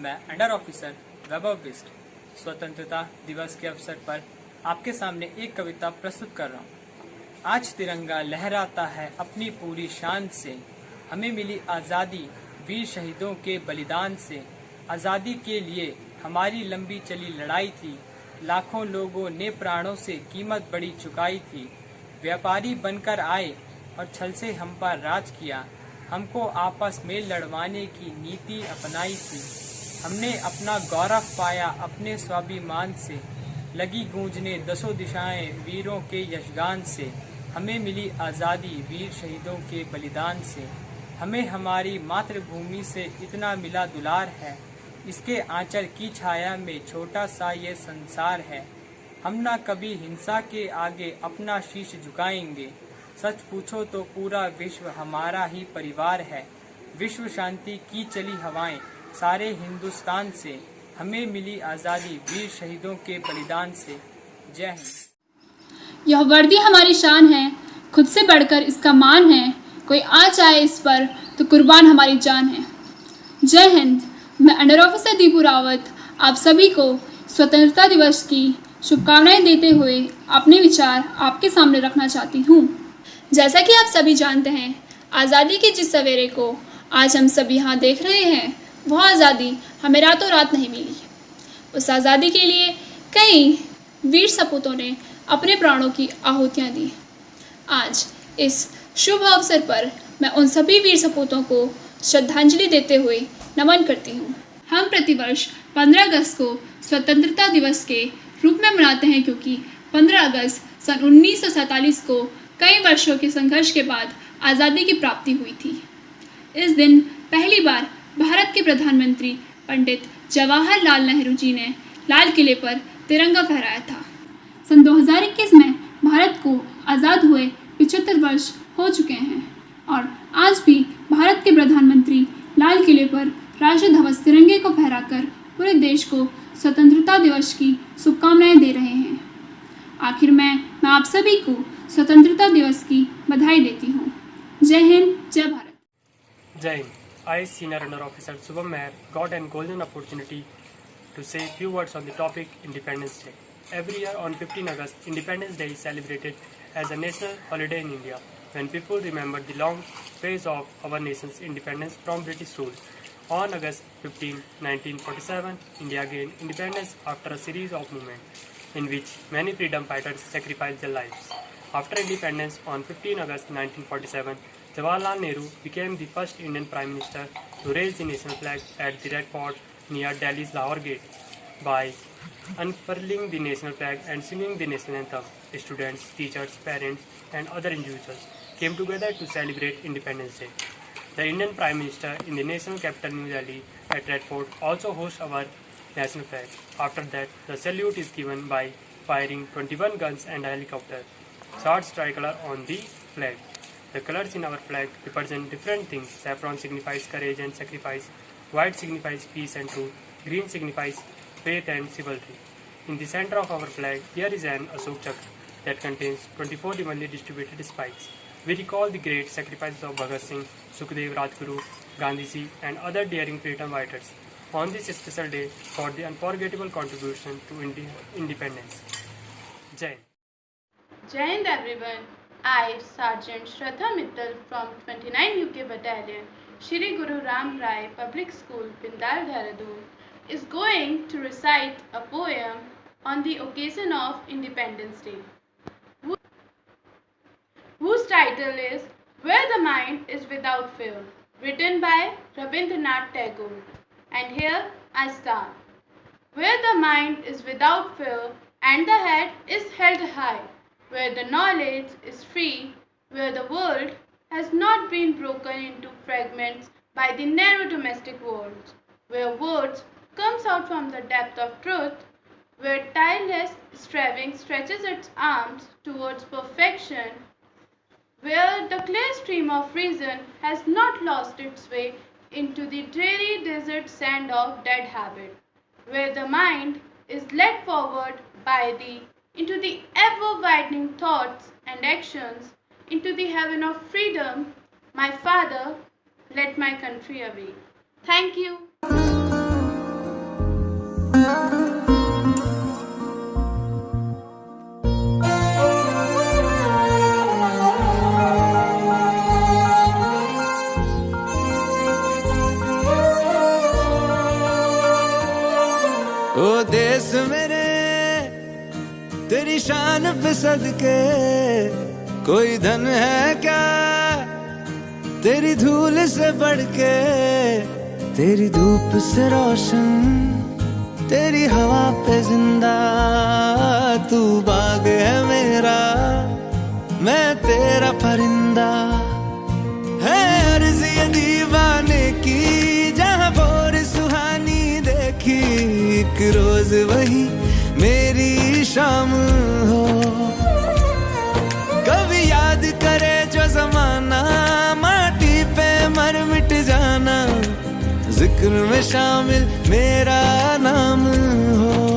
मैं under officer वैभव बिस्ट स्वतंत्रता दिवस के अवसर पर आपके सामने एक कविता प्रस्तुत कर रहा हूँ। आज तिरंगा लहराता है अपनी पूरी शान से, हमें मिली आज़ादी वीर शहीदों के बलिदान से। आज़ादी के लिए हमारी लंबी चली लड़ाई थी, लाखों लोगों ने प्राणों से कीमत बड़ी चुकाई थी। व्यापारी बनकर आए और छल से हम पर राज किया, हमको आपस में लड़वाने की नीति अपनाई थी। हमने अपना गौरव पाया अपने स्वाभिमान से, लगी गूंजने दसों दिशाएं वीरों के यशगान से। हमें मिली आज़ादी वीर शहीदों के बलिदान से। हमें हमारी मातृभूमि से इतना मिला दुलार है, इसके आंचल की छाया में छोटा सा ये संसार है। हम ना कभी हिंसा के आगे अपना शीश झुकाएंगे, सच पूछो तो पूरा विश्व हमारा ही परिवार है। विश्व शांति की चली हवाएं सारे हिंदुस्तान से, हमें मिली आज़ादी वीर शहीदों के बलिदान से। जय हिंद। यह वर्दी हमारी शान है, खुद से बढ़कर इसका मान है। कोई आ जाए इस पर तो कुर्बान हमारी जान है। जय हिंद। मैं अंडर ऑफिसर दीपू रावत आप सभी को स्वतंत्रता दिवस की शुभकामनाएं देते हुए अपने विचार आपके सामने रखना चाहती हूँ। जैसा कि आप सभी जानते हैं, आज़ादी के जिस सवेरे को आज हम सब यहाँ देख रहे हैं, वह आज़ादी हमें रातों रात नहीं मिली। उस आज़ादी के लिए कई वीर सपूतों ने अपने प्राणों की आहुतियाँ दी। आज इस शुभ अवसर पर मैं उन सभी वीर सपूतों को श्रद्धांजलि देते हुए नमन करती हूँ। हम प्रतिवर्ष 15 अगस्त को स्वतंत्रता दिवस के रूप में मनाते हैं, क्योंकि 15 अगस्त सन 1947 को कई वर्षों के संघर्ष के बाद आज़ादी की प्राप्ति हुई थी। इस दिन पहली बार भारत के प्रधानमंत्री पंडित जवाहरलाल नेहरू जी ने लाल किले पर तिरंगा फहराया था। सन 2021 में भारत को आज़ाद हुए 75 वर्ष हो चुके हैं और आज भी भारत के प्रधानमंत्री लाल किले पर राष्ट्रीय ध्वज तिरंगे को फहराकर पूरे देश को स्वतंत्रता दिवस की शुभकामनाएं दे रहे हैं। आखिर मैं आप सभी को स्वतंत्रता दिवस की बधाई देती हूँ। जय हिंद, जय Bharat. Jai Hind. I, Senior Under Officer Subham Meher, got an golden opportunity to say few words on the topic Independence Day. Every year on 15 August, Independence Day is celebrated as a national holiday in India, when people remember the long phase of our nation's independence from British rule. On August 15, 1947, India gained independence after a series of movements in which many freedom fighters sacrificed their lives. After independence on 15 August 1947, Jawaharlal Nehru became the first Indian Prime Minister to raise the national flag at the Red Fort near Delhi's Lahore Gate. By unfurling the national flag and singing the national anthem, students, teachers, parents and other individuals came together to celebrate Independence Day. The Indian Prime Minister in the national capital New Delhi at Red Fort also hosts our national flag. After that, the salute is given by firing 21 guns and a helicopter. Swords tricolor on the flag. The colors in our flag represent different things. Saffron signifies courage and sacrifice. White signifies peace and truth. Green signifies faith and chivalry. In the center of our flag, there is an Ashok Chakra that contains 24 evenly distributed spikes. We recall the great sacrifices of Bhagat Singh, Sukhdev, Rajguru, Gandhiji and other daring freedom fighters on this special day for the unforgettable contribution to independence. Jai Hind. Jai Hind everyone. I, Sergeant Shraddha Mittal from 29 UK Battalion, Shri Guru Ram Rai Public School, Pindal, Dehradun, is going to recite a poem on the occasion of Independence Day, whose title is Where the Mind is Without Fear, written by Rabindranath Tagore. And here I start. Where the mind is without fear and the head is held high, where the knowledge is free, where the world has not been broken into fragments by the narrow domestic walls, where words comes out from the depth of truth, where tireless striving stretches its arms towards perfection, where the clear stream of reason has not lost its way into the dreary desert sand of dead habit, where the mind is led forward into the ever-widening thoughts and actions, into the heaven of freedom, my Father led my country away. Thank you. जान पे सदके, कोई धन है क्या तेरी धूल से बढ़ के, तेरी धूप से रोशन, तेरी हवा पे जिंदा, तू बाग है मेरा, मैं तेरा परिंदा। है अर्ज़ ये दीवाने की, जहाँ भोर सुहानी देखी, एक रोज वही मेरी शाम हो। कभी याद करे जो जमाना, माटी पे मर मिट जाना, जिक्र में शामिल मेरा नाम हो।